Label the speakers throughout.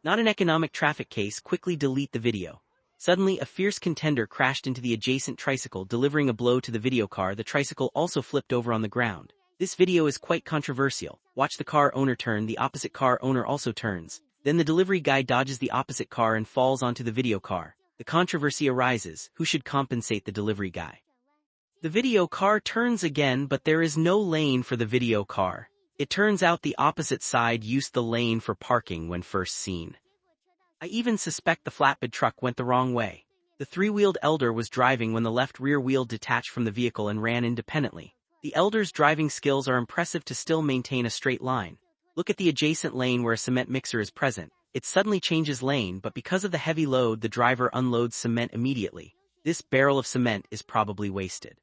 Speaker 1: Not an economic traffic case, quickly delete the video. Suddenly, a fierce contender crashed into the adjacent tricycle, delivering a blow to the video car. The tricycle also flipped over on the ground. This video is quite controversial. Watch the car owner turn, the opposite car owner also turns. Then the delivery guy dodges the opposite car and falls onto the video car. The controversy arises, who should compensate the delivery guy? The video car turns again, but there is no lane for the video car. It turns out the opposite side used the lane for parking when first seen. I even suspect the flatbed truck went the wrong way. The three-wheeled elder was driving when the left rear wheel detached from the vehicle and ran independently. The elder's driving skills are impressive to still maintain a straight line. Look at the adjacent lane where a cement mixer is present. It suddenly changes lane, but because of the heavy load, the driver unloads cement immediately. This barrel of cement is probably wasted.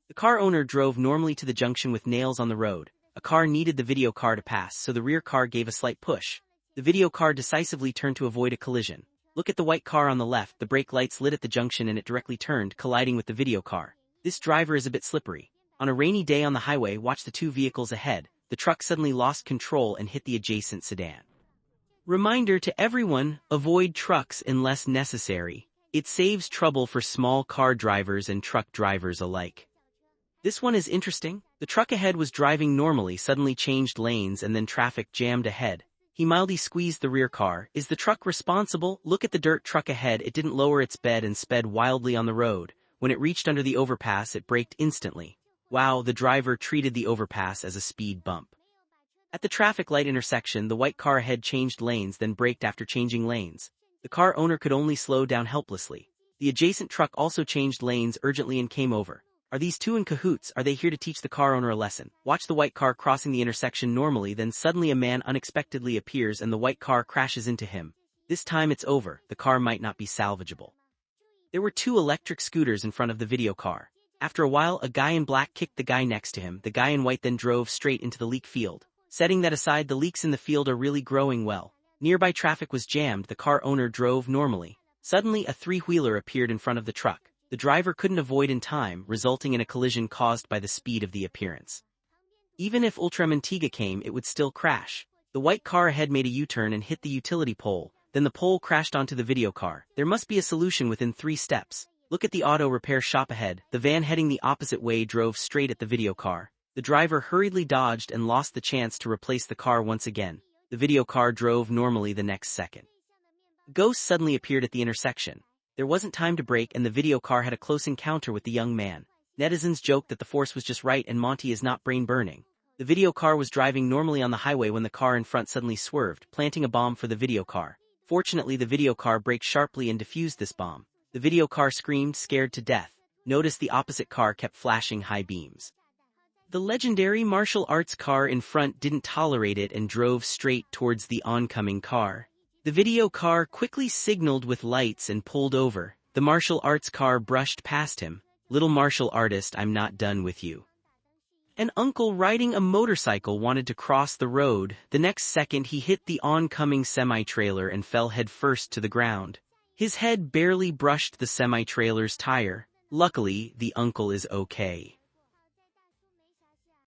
Speaker 1: The car owner drove normally to the junction with nails on the road. A car needed the video car to pass, so the rear car gave a slight push. The video car decisively turned to avoid a collision. Look at the white car on the left. The brake lights lit at the junction and it directly turned, colliding with the video car. This driver is a bit slippery. On a rainy day on the highway, watch the two vehicles ahead. The truck suddenly lost control and hit the adjacent sedan. Reminder to everyone, avoid trucks unless necessary. It saves trouble for small car drivers and truck drivers alike. This one is interesting. The truck ahead was driving normally, suddenly changed lanes and then traffic jammed ahead. He mildly squeezed the rear car. Is the truck responsible? Look at the dirt truck ahead. It didn't lower its bed and sped wildly on the road. When it reached under the overpass, it braked instantly. Wow, the driver treated the overpass as a speed bump. At the traffic light intersection, the white car ahead changed lanes, then braked after changing lanes. The car owner could only slow down helplessly. The adjacent truck also changed lanes urgently and came over. Are these two in cahoots? Are they here to teach the car owner a lesson? Watch the white car crossing the intersection normally, then suddenly a man unexpectedly appears and the white car crashes into him. This time it's over. The car might not be salvageable. There were two electric scooters in front of the video car. After a while, a guy in black kicked the guy next to him. The guy in white then drove straight into the leak field. Setting that aside, the leaks in the field are really growing well. Nearby traffic was jammed. The car owner drove normally. Suddenly, a three-wheeler appeared in front of the truck. The driver couldn't avoid in time, resulting in a collision caused by the speed of the appearance. Even if Ultramantiga came, it would still crash. The white car ahead made a U-turn and hit the utility pole. Then the pole crashed onto the video car. There must be a solution within 3 steps. Look at the auto repair shop ahead. The van heading the opposite way drove straight at the video car. The driver hurriedly dodged and lost the chance to replace the car once again. The video car drove normally the next second. A ghost suddenly appeared at the intersection. There wasn't time to brake and the video car had a close encounter with the young man. Netizens joked that the force was just right and Monty is not brain-burning. The video car was driving normally on the highway when the car in front suddenly swerved, planting a bomb for the video car. Fortunately, the video car braked sharply and defused this bomb. The video car screamed, scared to death. Notice the opposite car kept flashing high beams. The legendary martial arts car in front didn't tolerate it and drove straight towards the oncoming car. The video car quickly signaled with lights and pulled over. The martial arts car brushed past him. Little martial artist, I'm not done with you. An uncle riding a motorcycle wanted to cross the road. The next second he hit the oncoming semi-trailer and fell headfirst to the ground. His head barely brushed the semi-trailer's tire. Luckily, the uncle is okay.